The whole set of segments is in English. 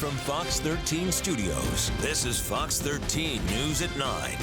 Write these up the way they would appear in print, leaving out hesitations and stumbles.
from Fox 13 Studios, this is Fox 13 News at 9.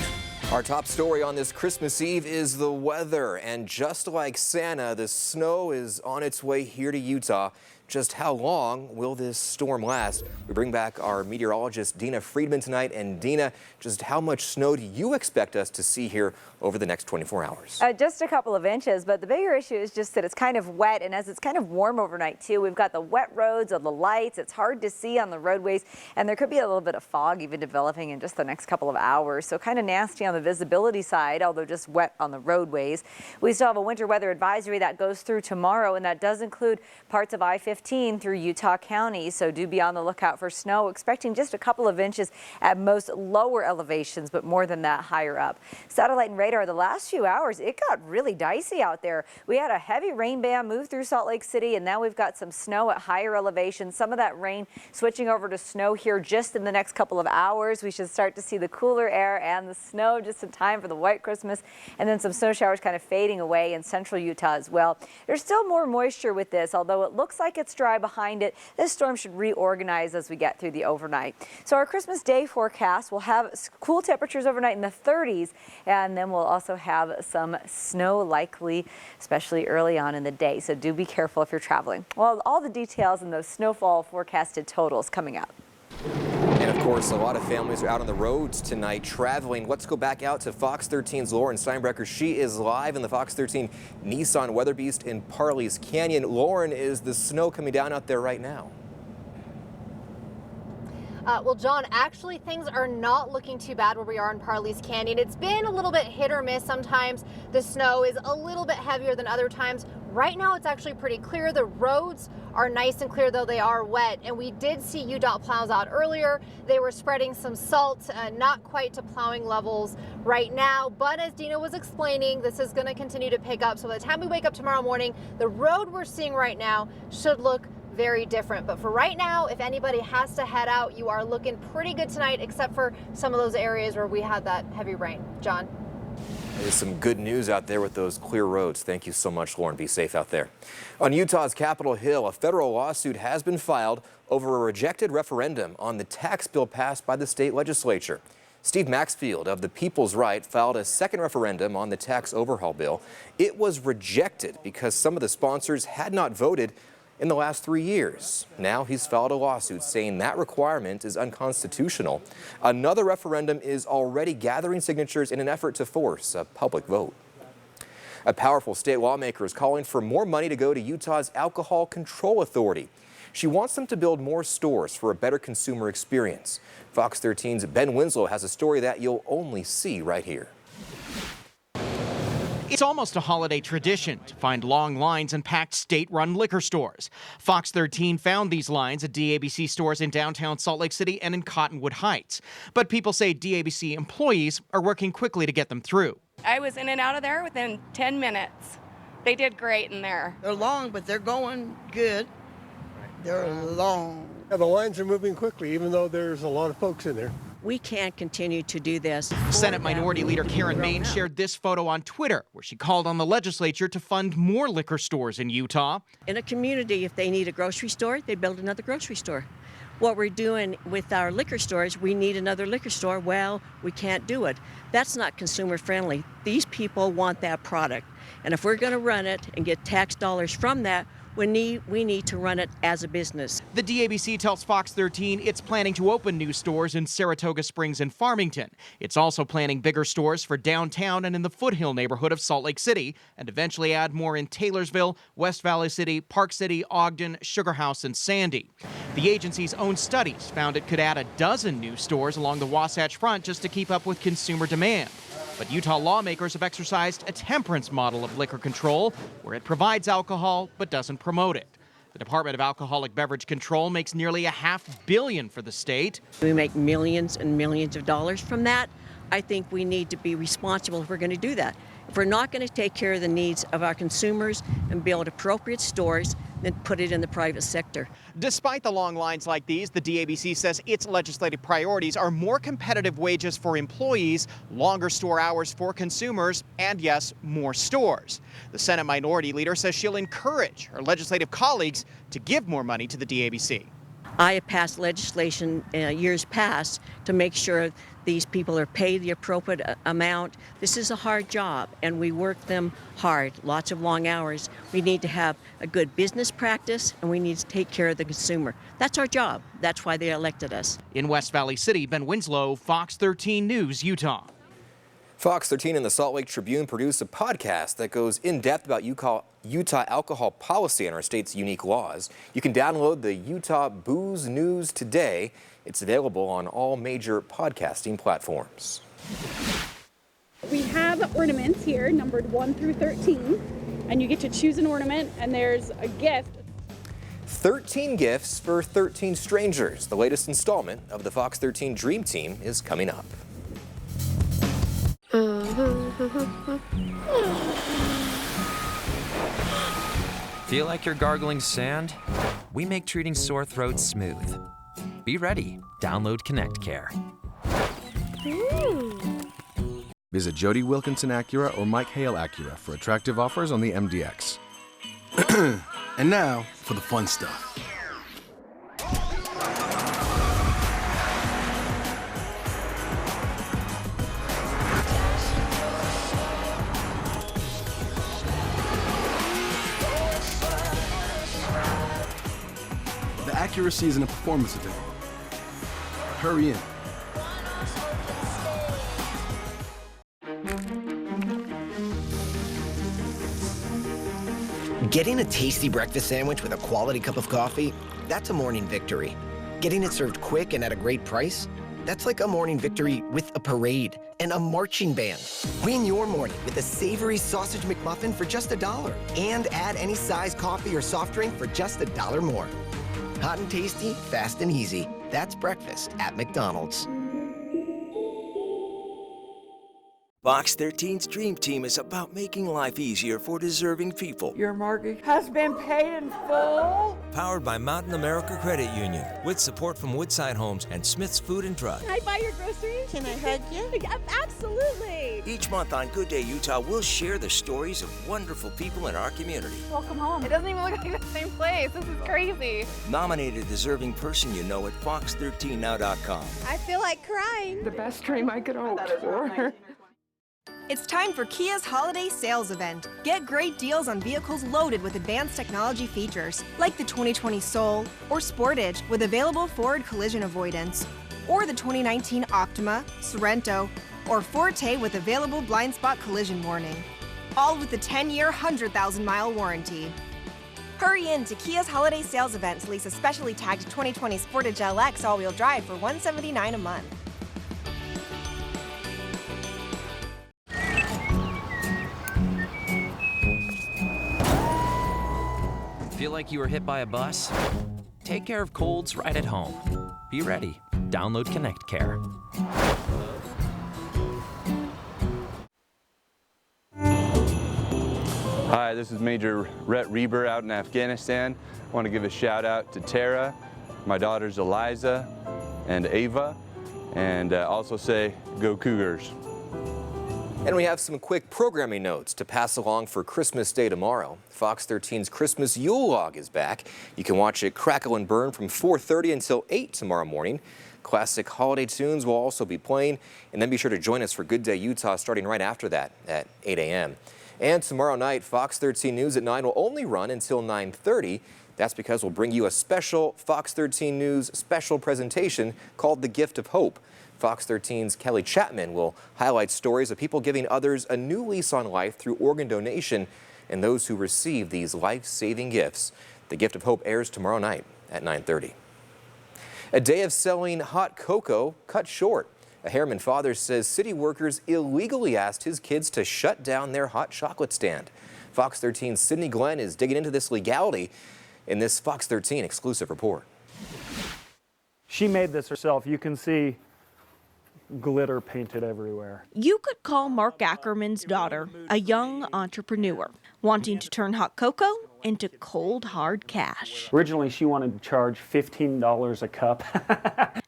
Our top story on this Christmas Eve is the weather. And just like Santa, the snow is on its way here to Utah. Just how long will this storm last? We bring back our meteorologist, Dina Friedman, tonight. And Dina, just how much snow do you expect us to see here over the next 24 hours? Just a couple of inches, but the bigger issue is just that it's kind of wet, and as it's kind of warm overnight too, we've got the wet roads of the lights. It's hard to see on the roadways, and there could be a little bit of fog even developing in just the next couple of hours. So kind of nasty on the visibility side, although just wet on the roadways. We still have a winter weather advisory that goes through tomorrow, and that does include parts of I-15 through Utah County. So do be on the lookout for snow, expecting just a couple of inches at most lower elevations, but more than that higher up. Satellite and radar, the last few hours, it got really dicey out there. We had a heavy rain band move through Salt Lake City, and now we've got some snow at higher elevations. Some of that rain switching over to snow here just in the next couple of hours. We should start to see the cooler air and the snow just in time for the white Christmas, and then some snow showers kind of fading away in central Utah as well. There's still more moisture with this, although it looks like it's dry behind it. This storm should reorganize as we get through the overnight. So our Christmas Day forecast will have cool temperatures overnight in the 30s, and then we'll also have some snow likely, especially early on in the day. So do be careful if you're traveling. Well, all the details and those snowfall forecasted totals coming up. And of course, a lot of families are out on the roads tonight traveling. Let's go back out to Fox 13's Lauren Steinbrecher. She is live in the Fox 13 Nissan Weather Beast in Parley's Canyon. Lauren, is the snow coming down out there right now? Well, John, actually things are not looking too bad where we are in Parley's Canyon. It's been a little bit hit or miss. Sometimes the snow is a little bit heavier than other times. Right now it's actually pretty clear. The roads are nice and clear, though they are wet. And we did see UDOT plows out earlier. They were spreading some salt, not quite to plowing levels right now. But as Dina was explaining, this is going to continue to pick up. So by the time we wake up tomorrow morning, the road we're seeing right now should look very different. But for right now, if anybody has to head out, you are looking pretty good tonight, except for some of those areas where we had that heavy rain. John? There's some good news out there with those clear roads. Thank you so much, Lauren. Be safe out there. On Utah's Capitol Hill, a federal lawsuit has been filed over a rejected referendum on the tax bill passed by the state legislature. Steve Maxfield of the People's Right filed a second referendum on the tax overhaul bill. It was rejected because some of the sponsors had not voted in the last 3 years. Now he's filed a lawsuit saying that requirement is unconstitutional. Another referendum is already gathering signatures in an effort to force a public vote. A powerful state lawmaker is calling for more money to go to Utah's Alcohol Control Authority. She wants them to build more stores for a better consumer experience. Fox 13's Ben Winslow has a story that you'll only see right here. It's almost a holiday tradition to find long lines in packed state-run liquor stores. Fox 13 found these lines at DABC stores in downtown Salt Lake City and in Cottonwood Heights. But people say DABC employees are working quickly to get them through. I was in and out of there within 10 minutes. They did great in there. They're long, but they're going good. They're long. Yeah, the lines are moving quickly, even though there's a lot of folks in there. We can't continue to do this. Senate Minority Leader Karen Main shared this photo on Twitter, where she called on the legislature to fund more liquor stores in Utah. In a community, if they need a grocery store, they build another grocery store. What we're doing with our liquor stores, we need another liquor store. Well, we can't do it. That's not consumer friendly. These people want that product. And if we're going to run it and get tax dollars from that, we need to run it as a business. The DABC tells Fox 13 it's planning to open new stores in Saratoga Springs and Farmington. It's also planning bigger stores for downtown and in the Foothill neighborhood of Salt Lake City, and eventually add more in Taylorsville, West Valley City, Park City, Ogden, Sugar House, and Sandy. The agency's own studies found it could add a dozen new stores along the Wasatch Front just to keep up with consumer demand. But Utah lawmakers have exercised a temperance model of liquor control, where it provides alcohol but doesn't promote it. The Department of Alcoholic Beverage Control makes nearly $500 million for the state. We make millions and millions of dollars from that. I think we need to be responsible if we're going to do that. If we're not going to take care of the needs of our consumers and build appropriate stores, then put it in the private sector. Despite the long lines like these, the DABC says its legislative priorities are more competitive wages for employees, longer store hours for consumers, and yes, more stores. The Senate Minority Leader says she'll encourage her legislative colleagues to give more money to the DABC. I have passed legislation years past to make sure these people are paid the appropriate amount. This is a hard job, and we work them hard, lots of long hours. We need to have a good business practice, and we need to take care of the consumer. That's our job. That's why they elected us. In West Valley City, Ben Winslow, Fox 13 News, Utah. Fox 13 and the Salt Lake Tribune produce a podcast that goes in depth about Utah alcohol policy and our state's unique laws. You can download the Utah Booze News today. It's available on all major podcasting platforms. We have ornaments here numbered 1 through 13, and you get to choose an ornament, and there's a gift. 13 gifts for 13 strangers. The latest installment of the Fox 13 Dream Team is coming up. Feel like you're gargling sand? We make treating sore throats smooth. Be ready. Download Connect Care. Visit Jody Wilkinson Acura or Mike Hale Acura for attractive offers on the MDX. And now for the fun stuff. The Acura season of performance event. Hurry in. Getting a tasty breakfast sandwich with a quality cup of coffee, that's a morning victory. Getting it served quick and at a great price, that's like a morning victory with a parade and a marching band. Win your morning with a savory sausage McMuffin for just $1 and add any size coffee or soft drink for just $1 more. Hot and tasty, fast and easy. That's breakfast at McDonald's. Fox 13's Dream Team is about making life easier for deserving people. Your mortgage has been paid in full. Powered by Mountain America Credit Union, with support from Woodside Homes and Smith's Food and Drug. Can I buy your groceries? Can I hug you? Absolutely. Each month on Good Day Utah, we'll share the stories of wonderful people in our community. Welcome home. It doesn't even look like the same place. This is crazy. Nominate a deserving person you know at fox13now.com. I feel like crying. The best dream I could hope for. It's time for Kia's holiday sales event. Get great deals on vehicles loaded with advanced technology features, like the 2020 Soul or Sportage with available forward collision avoidance, or the 2019 Optima, Sorento, or Forte with available blind spot collision warning. All with the 10-year, 100,000-mile warranty. Hurry in to Kia's holiday sales event to lease a specially tagged 2020 Sportage LX all-wheel drive for $179 a month. Feel like you were hit by a bus? Take care of colds right at home. Be ready. Download Connect Care. Hi, this is Major Rhett Reber out in Afghanistan. I want to give a shout out to Tara, my daughters Eliza and Ava, and also say, go Cougars. And we have some quick programming notes to pass along for Christmas Day tomorrow. Fox 13's Christmas Yule Log is back. You can watch it crackle and burn from 4:30 until 8 tomorrow morning. Classic holiday tunes will also be playing. And then be sure to join us for Good Day Utah starting right after that at 8 a.m. And tomorrow night, Fox 13 News at 9 will only run until 9:30. That's because we'll bring you a special Fox 13 News special presentation called The Gift of Hope. Fox 13's Kelly Chapman will highlight stories of people giving others a new lease on life through organ donation and those who receive these life-saving gifts. The Gift of Hope airs tomorrow night at 9:30. A day of selling hot cocoa cut short. A Harriman father says city workers illegally asked his kids to shut down their hot chocolate stand. Fox 13's Sydney Glenn is digging into this legality in this Fox 13 exclusive report. She made this herself. You can see glitter painted everywhere. You could call Mark Ackerman's daughter a young entrepreneur, wanting to turn hot cocoa into cold, hard cash. Originally, she wanted to charge $15 a cup.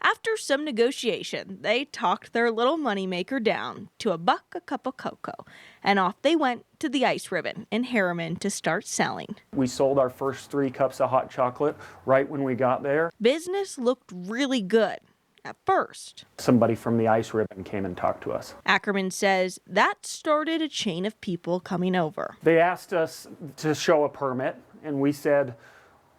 After After some negotiation, they talked their little moneymaker down to $1 a cup of cocoa, and off they went to the Ice Ribbon in Harriman to start selling. We sold our first 3 cups of hot chocolate right when we got there. Business looked really good at first. Somebody from the Ice Ribbon came and talked to us. Ackerman says that started a chain of people coming over. They asked us to show a permit, and we said,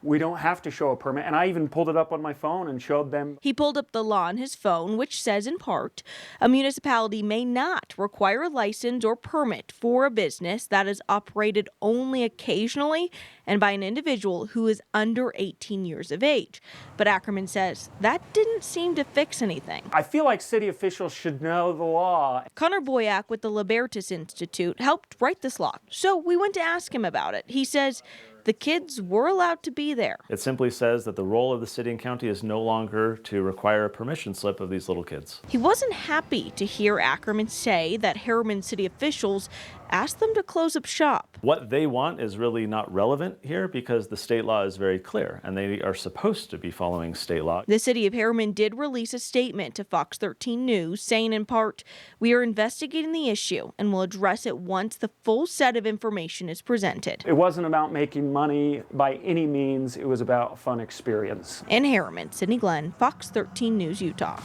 we don't have to show a permit. And I even pulled it up on my phone and showed them. He pulled up the law on his phone, which says in part, a municipality may not require a license or permit for a business that is operated only occasionally and by an individual who is under 18 years of age. But Ackerman says that didn't seem to fix anything. I feel like city officials should know the law. Connor Boyack with the Libertas Institute helped write this law, so we went to ask him about it. He says the kids were allowed to be there. It simply says that the role of the city and county is no longer to require a permission slip of these little kids. He wasn't happy to hear Ackerman say that Harriman city officials asked them to close up shop. What they want is really not relevant here because the state law is very clear and they are supposed to be following state law. The city of Harriman did release a statement to Fox 13 News saying in part, we are investigating the issue and will address it once the full set of information is presented. It wasn't about making money by any means. It was about a fun experience. In Harriman, Sydney Glenn, Fox 13 News, Utah.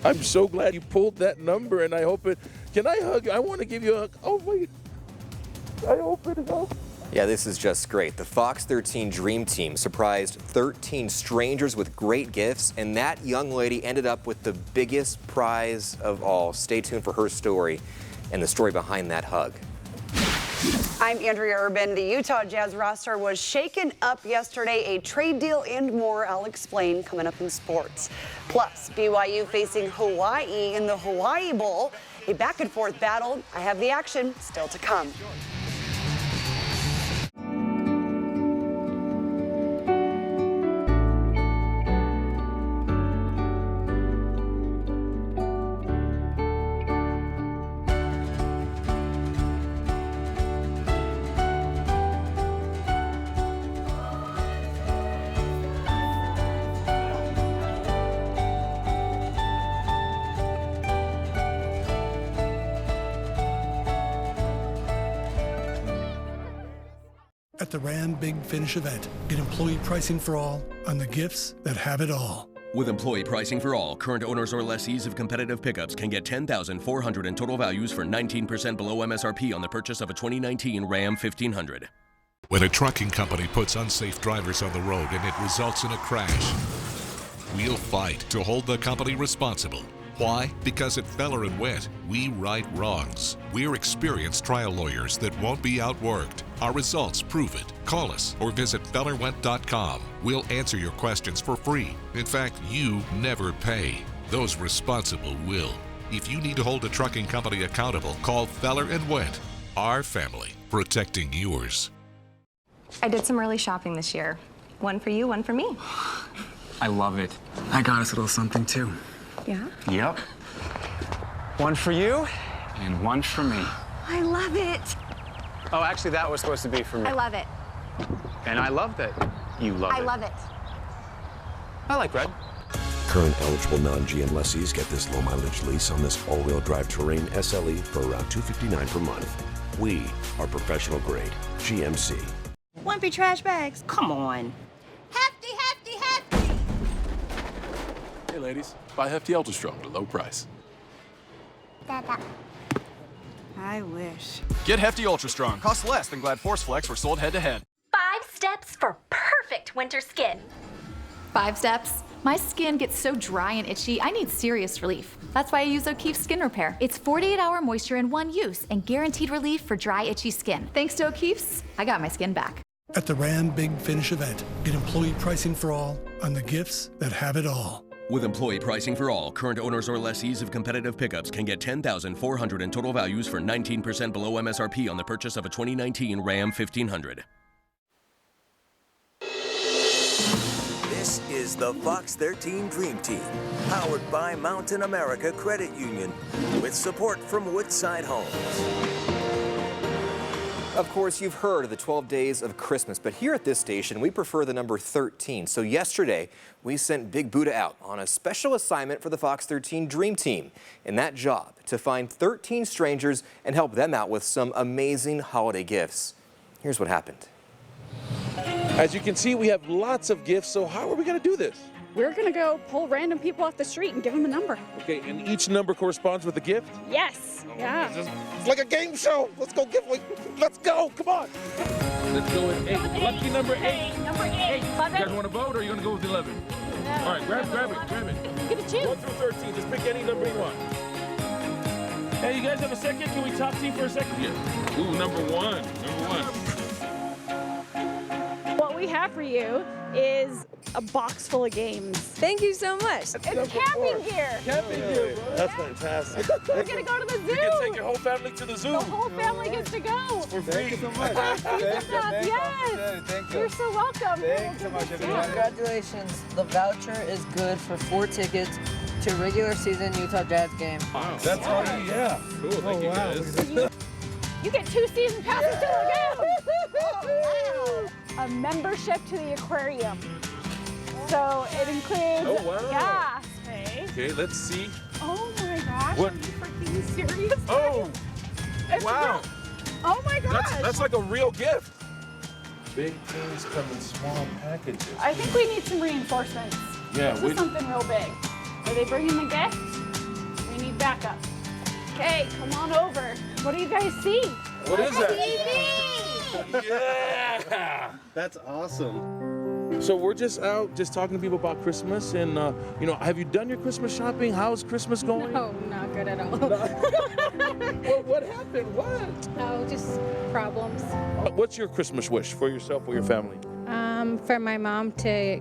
I'm so glad you pulled that number, and I hope it. Can I hug? I want to give you a hug. Oh my! I hope it helps. Yeah, this is just great. The Fox 13 Dream Team surprised 13 strangers with great gifts, and that young lady ended up with the biggest prize of all. Stay tuned for her story and the story behind that hug. I'm Andrea Urban. The Utah Jazz roster was shaken up yesterday. A trade deal and more. I'll explain coming up in sports. Plus, BYU facing Hawaii in the Hawaii Bowl. A back and forth battle. I have the action still to come. At the Ram Big Finish event, get employee pricing for all on the gifts that have it all. With employee pricing for all, current owners or lessees of competitive pickups can get $10,400 in total values for 19% below MSRP on the purchase of a 2019 Ram 1500. When a trucking company puts unsafe drivers on the road and it results in a crash, we'll fight to hold the company responsible. Why? Because at Feller & Went, we right wrongs. We're experienced trial lawyers that won't be outworked. Our results prove it. Call us or visit FellerWent.com. We'll answer your questions for free. In fact, you never pay. Those responsible will. If you need to hold a trucking company accountable, call Feller & Went. Our family, protecting yours. I did some early shopping this year. One for you, one for me. I love it. I got us a little something too. Yeah? Yep. One for you and one for me. I love it. Oh, actually, that was supposed to be for me. I love it. And I love that you love it. I love it. I like red. Current eligible non-GM lessees get this low-mileage lease on this all-wheel drive Terrain SLE for around $259 per month. We are professional grade. GMC. Wimpy trash bags. Come on. Hefty, hefty, hefty! Hey, ladies. Buy Hefty Ultra Strong at a low price. Dada. I wish. Get Hefty Ultra Strong. Costs less than Glad Force Flex were sold head-to-head. 5 steps for perfect winter skin. 5 steps? My skin gets so dry and itchy, I need serious relief. That's why I use O'Keefe Skin Repair. It's 48-hour moisture in one use and guaranteed relief for dry, itchy skin. Thanks to O'Keefe's, I got my skin back. At the Ram Big Finish event, get employee pricing for all on the gifts that have it all. With employee pricing for all, current owners or lessees of competitive pickups can get $10,400 in total values for 19% below MSRP on the purchase of a 2019 Ram 1500. This is the Fox 13 Dream Team, powered by Mountain America Credit Union, with support from Woodside Homes. Of course, you've heard of the 12 days of Christmas, but here at this station, we prefer the number 13. So yesterday, we sent Big Buddha out on a special assignment for the Fox 13 Dream Team. And that job, to find 13 strangers and help them out with some amazing holiday gifts. Here's what happened. As you can see, we have lots of gifts, so how are we going to do this? We're gonna go pull random people off the street and give them a number. Okay, and each number corresponds with a gift? Yes. Yeah. It's like a game show. Let's go give away. Let's go. Come on. Let's go with 8. Lucky number 8. Number 8. You guys want to vote, or are you going to go with 11? No. All right, grab it. You get to choose. 1 through 13. Just pick any number you want. Hey, you guys have a second? Can we top team for a second here? Ooh, number 1. What we have for you is a box full of games. Thank you so much. It's camping gear. Camping gear, bro. That's fantastic. We're gonna go to the zoo. You can take your whole family to the zoo. The whole family gets to go. For free. Thank you so much. Yes. Thank you. You're so welcome. Thank you so much, everyone. Congratulations. The voucher is good for 4 tickets to regular season Utah Jazz game. Wow. That's all you, yeah. Cool, thank you guys. You get 2 season passes to the game. A membership to the aquarium. So it includes gas. Okay, let's see. Oh my gosh. What? Are you freaking serious? Oh, It's wow. Oh my gosh. That's like a real gift. Big things come in small packages. I think we need some reinforcements. Yeah, This is something real big. Are they bringing the gift? We need backup. Okay, come on over. What do you guys see? What is that? TV! Yeah! That's awesome. So we're just out, just talking to people about Christmas, and have you done your Christmas shopping? How's Christmas going? No, not good at all. Well, what happened? What? No, just problems. What's your Christmas wish for yourself or your family? For my mom to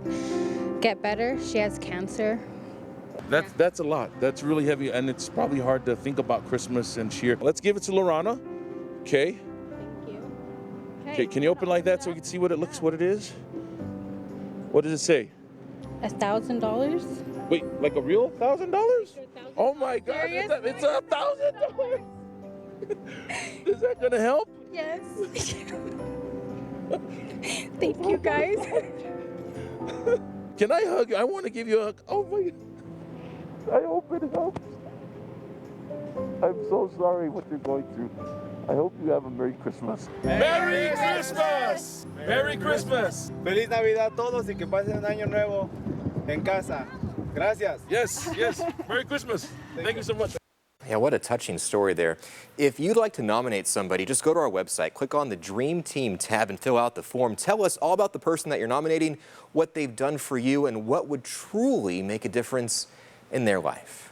get better. She has cancer. That's a lot. That's really heavy, and it's probably hard to think about Christmas and cheer. Let's give it to Lorana. Okay. Thank you. Okay, can you open like that so we can see what it is? What does it say? $1,000? Wait, like a real $1,000? Oh my God, it's $1,000. Is that gonna help? Yes. Thank you, guys. Can I hug you? I want to give you a hug. Oh my God. I hope it helps. I'm so sorry what you're going through. I hope you have a Merry Christmas. Merry Christmas! Merry Christmas! Feliz Navidad a todos y que pasen un año nuevo en casa. Gracias. Yes. Merry Christmas. Thank you so much. Yeah, what a touching story there. If you'd like to nominate somebody, just go to our website, click on the Dream Team tab and fill out the form. Tell us all about the person that you're nominating, what they've done for you, and what would truly make a difference in their life.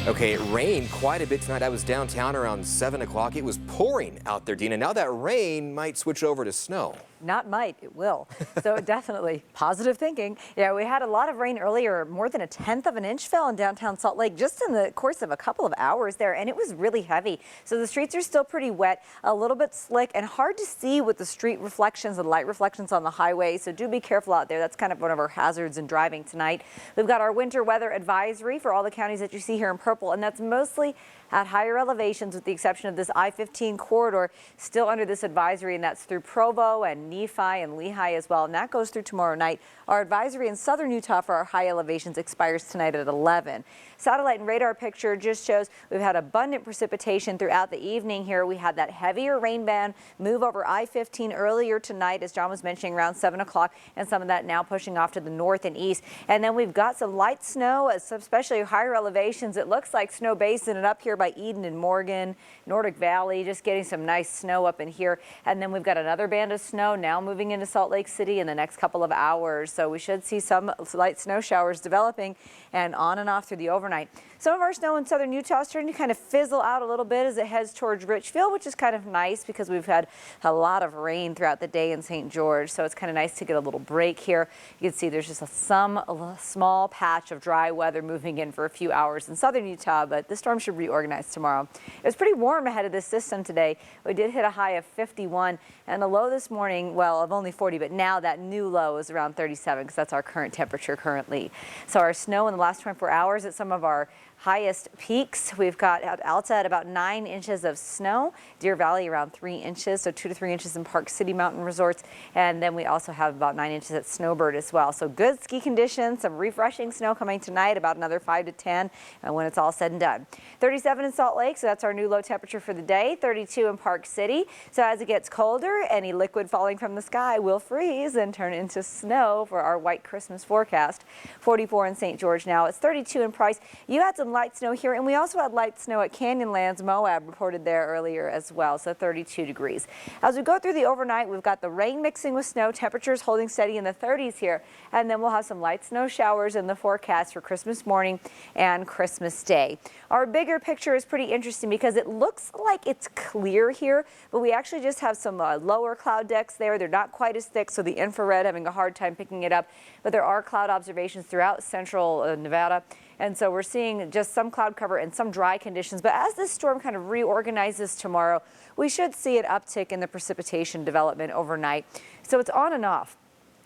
Okay, it rained quite a bit tonight. I was downtown around 7 o'clock. It was pouring out there, Dina. Now that rain might switch over to snow. Not might, it will. So definitely positive thinking. Yeah, we had a lot of rain earlier. More than 1/10 of an inch fell in downtown Salt Lake just in the course of a couple of hours there, and it was really heavy. So the streets are still pretty wet, a little bit slick, and hard to see with the street reflections and light reflections on the highway. So do be careful out there. That's kind of one of our hazards in driving tonight. We've got our winter weather advisory for all the counties that you see here in purple, and that's mostly at higher elevations with the exception of this I-15 corridor still under this advisory, and that's through Provo and Nephi and Lehi as well, and that goes through tomorrow night. Our advisory in southern Utah for our high elevations expires tonight at 11. Satellite and radar picture just shows we've had abundant precipitation throughout the evening here. We had that heavier rain band move over I-15 earlier tonight, as John was mentioning, around 7 o'clock, and some of that now pushing off to the north and east. And then we've got some light snow, especially higher elevations. It looks like Snow Basin and up here by Eden and Morgan, Nordic Valley, just getting some nice snow up in here. And then we've got another band of snow now moving into Salt Lake City in the next couple of hours. So we should see some light snow showers developing and on and off through the overnight. Some of our snow in southern Utah is starting to kind of fizzle out a little bit as it heads towards Richfield, which is kind of nice because we've had a lot of rain throughout the day in St. George. So it's kind of nice to get a little break here. You can see there's just a small patch of dry weather moving in for a few hours in southern Utah, but the storm should reorganize tomorrow. It was pretty warm ahead of this system today. We did hit a high of 51 and a low this morning, well, of only 40, but now that new low is around 37 because that's our current temperature currently. So our snow in the last 24 hours at some of our highest peaks. We've got at Alta at about 9 inches of snow, Deer Valley around 3 inches, so 2 to 3 inches in Park City Mountain Resorts, and then we also have about 9 inches at Snowbird as well. So good ski conditions, some refreshing snow coming tonight, about another 5 to 10 when it's all said and done. 37 in Salt Lake, so that's our new low temperature for the day. 32 in Park City. So as it gets colder, any liquid falling from the sky will freeze and turn into snow for our white Christmas forecast. 44 in St. George now. It's 32 in Price. You had some light snow here, and we also had light snow at Canyonlands. Moab reported there earlier as well, so 32 degrees. As we go through the overnight, we've got the rain mixing with snow, temperatures holding steady in the 30s here, and then we'll have some light snow showers in the forecast for Christmas morning and Christmas Day. Our bigger picture is pretty interesting because it looks like it's clear here, but we actually just have some lower cloud decks there. They're not quite as thick, so the infrared having a hard time picking it up, but there are cloud observations throughout central Nevada. And so we're seeing just some cloud cover and some dry conditions. But as this storm kind of reorganizes tomorrow, we should see an uptick in the precipitation development overnight. So it's on and off.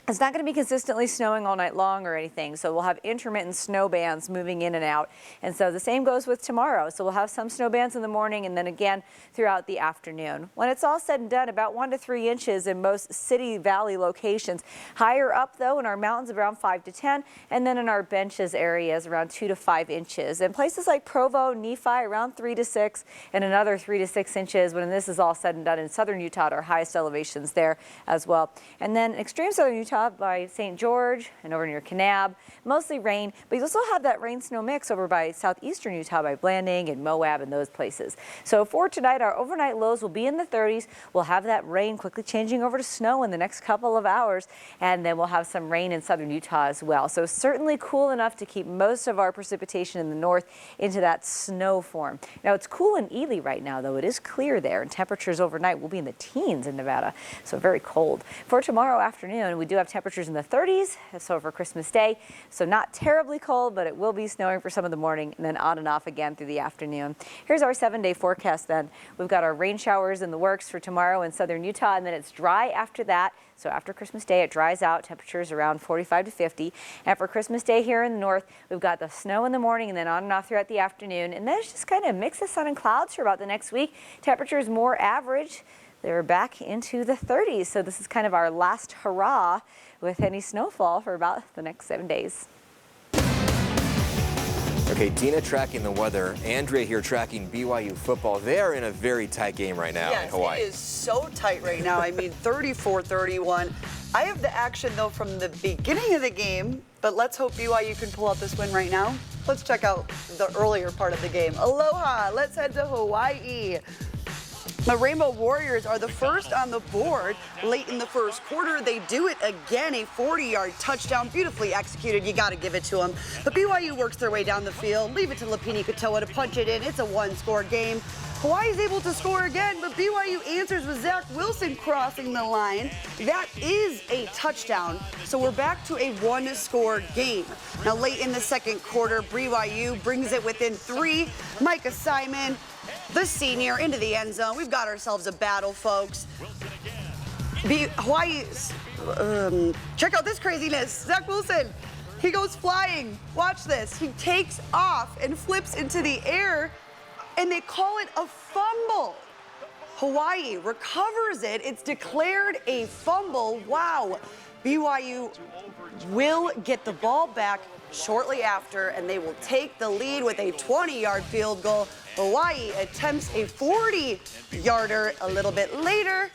It's not going to be consistently snowing all night long or anything, so we'll have intermittent snow bands moving in and out. And so the same goes with tomorrow. So we'll have some snow bands in the morning and then again throughout the afternoon. When it's all said and done, about 1 to 3 inches in most city valley locations. Higher up, though, in our mountains around 5 to 10, and then in our benches areas around 2 to 5 inches. And places like Provo, Nephi around 3 to 6, and another 3 to 6 inches when this is all said and done in southern Utah at our highest elevations there as well. And then extreme southern Utah by St. George and over near Kanab, mostly rain, but you also have that rain-snow mix over by southeastern Utah by Blanding and Moab and those places. So for tonight, our overnight lows will be in the 30s. We'll have that rain quickly changing over to snow in the next couple of hours, and then we'll have some rain in southern Utah as well. So certainly cool enough to keep most of our precipitation in the north into that snow form. Now it's cool in Ely right now, though. It is clear there, and temperatures overnight will be in the teens in Nevada, so very cold. For tomorrow afternoon, we do have temperatures in the 30s, so for Christmas Day. So not terribly cold, but it will be snowing for some of the morning and then on and off again through the afternoon. Here's our 7-day forecast then. We've got our rain showers in the works for tomorrow in southern Utah, and then it's dry after that. So after Christmas Day, it dries out, temperatures around 45 to 50. And for Christmas Day here in the north, we've got the snow in the morning and then on and off throughout the afternoon. And then it's just kind of a mix of sun and clouds for about the next week. Temperatures more average. They're back into the 30s. So this is kind of our last hurrah with any snowfall for about the next 7 days. Okay, Dina tracking the weather. Andrea here tracking BYU football. They are in a very tight game right now in Hawaii. It is so tight right now. I mean, 34-31. I have the action, though, from the beginning of the game, but let's hope BYU can pull out this win right now. Let's check out the earlier part of the game. Aloha, let's head to Hawaii. The Rainbow Warriors are the first on the board late in the first quarter. They do it again, a 40-yard touchdown, beautifully executed. You got to give it to them. But BYU works their way down the field, leave it to Lapini Katoa to punch it in. It's a one-score game. Hawaii is able to score again, but BYU answers with Zach Wilson crossing the line. That is a touchdown, so we're back to a one-score game. Now, late in the second quarter, BYU brings it within 3. Micah Simon, the senior, into the end zone. We've got ourselves a battle, folks. Hawaii, check out this craziness. Zach Wilson, he goes flying. Watch this. He takes off and flips into the air, and they call it a fumble. Hawaii recovers it. It's declared a fumble. Wow. BYU will get the ball back shortly after, and they will take the lead with a 20-yard field goal. Hawaii attempts a 40-yarder a little bit later,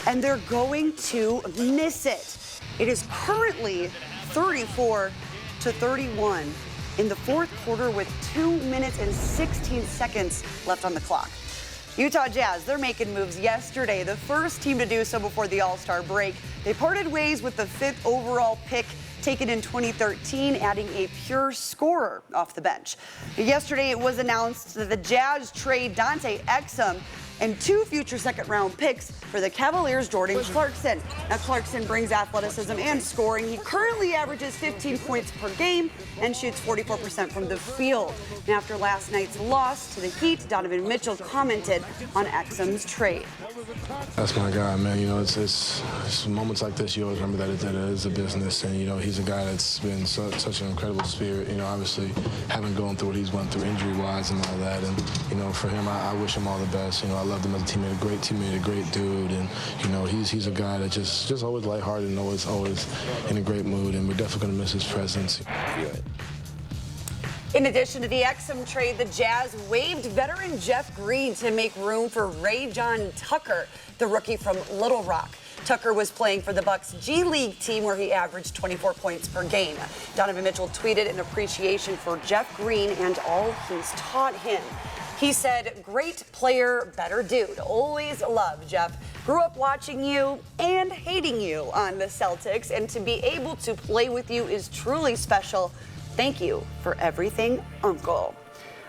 and they're going to miss it. It is currently 34-31 in the fourth quarter with 2 minutes and 16 seconds left on the clock. Utah Jazz, they're making moves yesterday, the first team to do so before the All-Star break. They parted ways with the 5th overall pick taken in 2013, adding a pure scorer off the bench. Yesterday, it was announced that the Jazz trade Dante Exum and 2 future second-round picks for the Cavaliers' Jordan Clarkson. Now, Clarkson brings athleticism and scoring. He currently averages 15 points per game and shoots 44% from the field. And after last night's loss to the Heat, Donovan Mitchell commented on Exum's trade. That's my guy, man. You know, it's moments like this you always remember that it is a business, and you know he's a guy that's been such an incredible spirit. You know, obviously having gone through what he's went through injury-wise and all that, and you know, for him, I wish him all the best. You know, I loved him as a teammate, a great teammate, a great dude, and you know, he's a guy that just always lighthearted and always in a great mood, and we're definitely gonna miss his presence. In addition to the Exum trade, the Jazz waived veteran Jeff Green to make room for Ray-John Tucker, the rookie from Little Rock. Tucker was playing for the Bucks G League team where he averaged 24 points per game. Donovan Mitchell tweeted an appreciation for Jeff Green and all he's taught him. He said, "Great player, better dude. Always loved Jeff. Grew up watching you and hating you on the Celtics, and to be able to play with you is truly special. Thank you for everything, Uncle."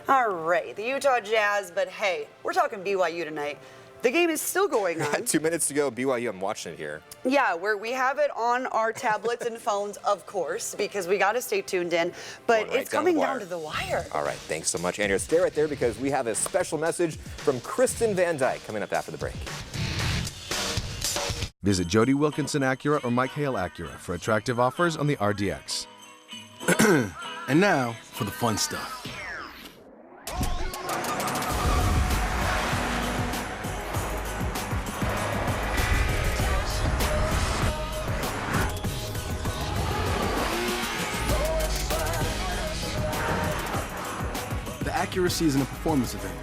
All right, the Utah Jazz, but hey, we're talking BYU tonight. The game is still going on. 2 minutes to go, BYU, I'm watching it here. Yeah, where we have it on our tablets and phones, of course, because we got to stay tuned in. But it's coming down to the wire. All right, thanks so much, Andrea. Stay right there because we have a special message from Kristen Van Dyke coming up after the break. Visit Jody Wilkinson Acura or Mike Hale Acura for attractive offers on the RDX. And now for the fun stuff. The Acura Season of Performance event.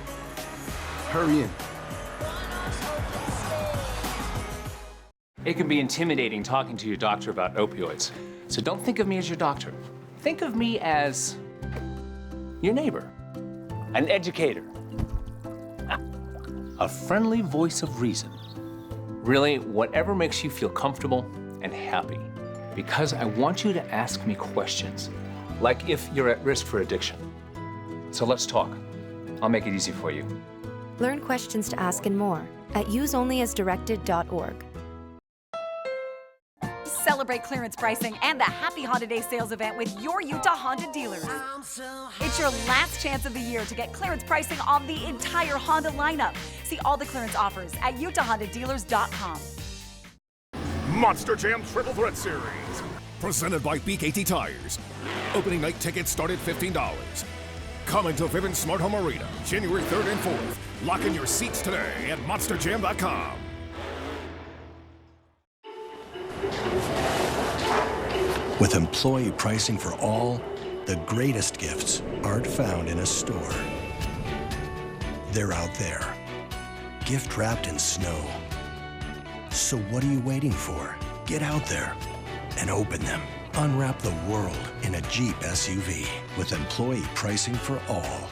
Hurry in. It can be intimidating talking to your doctor about opioids. So don't think of me as your doctor. Think of me as your neighbor, an educator, a friendly voice of reason. Really, whatever makes you feel comfortable and happy. Because I want you to ask me questions, like if you're at risk for addiction. So let's talk. I'll make it easy for you. Learn questions to ask and more at useonlyasdirected.org. Celebrate clearance pricing and the Happy Honda Day sales event with your Utah Honda dealers. It's your last chance of the year to get clearance pricing on the entire Honda lineup. See all the clearance offers at utahhondadealers.com. Monster Jam Triple Threat Series, presented by BKT Tires. Opening night tickets start at $15. Coming to Vivint Smart Home Arena, January 3rd and 4th. Lock in your seats today at monsterjam.com. With employee pricing for all, the greatest gifts aren't found in a store. They're out there, gift wrapped in snow. So what are you waiting for? Get out there and open them. Unwrap the world in a Jeep SUV with employee pricing for all.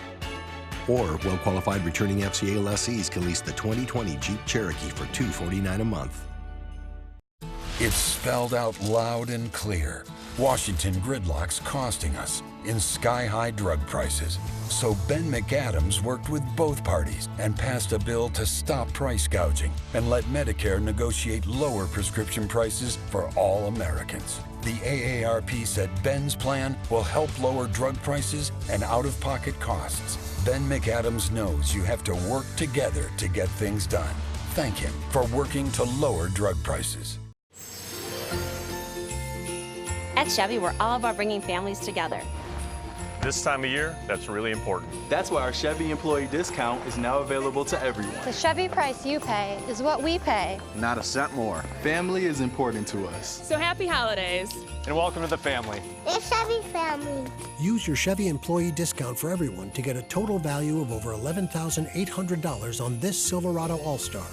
Or well-qualified returning FCA lessees can lease the 2020 Jeep Cherokee for $249 a month. It's spelled out loud and clear. Washington gridlock's costing us in sky-high drug prices. So Ben McAdams worked with both parties and passed a bill to stop price gouging and let Medicare negotiate lower prescription prices for all Americans. The AARP said Ben's plan will help lower drug prices and out-of-pocket costs. Ben McAdams knows you have to work together to get things done. Thank him for working to lower drug prices. At Chevy, we're all about bringing families together. This time of year, that's really important. That's why our Chevy employee discount is now available to everyone. The Chevy price you pay is what we pay. Not a cent more. Family is important to us. So happy holidays. And welcome to the family. The Chevy family. Use your Chevy employee discount for everyone to get a total value of over $11,800 on this Silverado All-Star.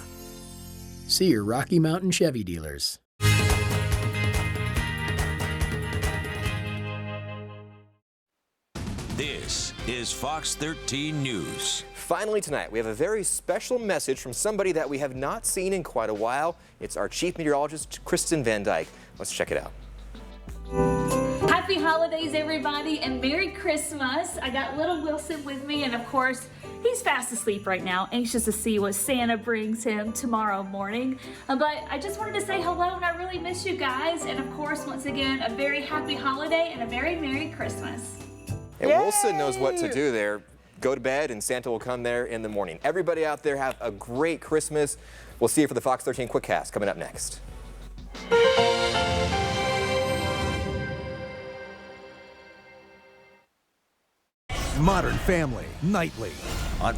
See your Rocky Mountain Chevy dealers. This is Fox 13 News. Finally tonight, we have a very special message from somebody that we have not seen in quite a while. It's our chief meteorologist, Kristen Van Dyke. Let's check it out. Hi, Happy holidays, everybody, and Merry Christmas. I got little Wilson with me, and of course, he's fast asleep right now, anxious to see what Santa brings him tomorrow morning. But I just wanted to say hello, and I really miss you guys. And of course, once again, a very happy holiday and a very Merry Christmas. And Wilson knows what to do there. Go to bed, and Santa will come there in the morning. Everybody out there, have a great Christmas. We'll see you for the Fox 13 Quickcast coming up next. Modern Family, nightly on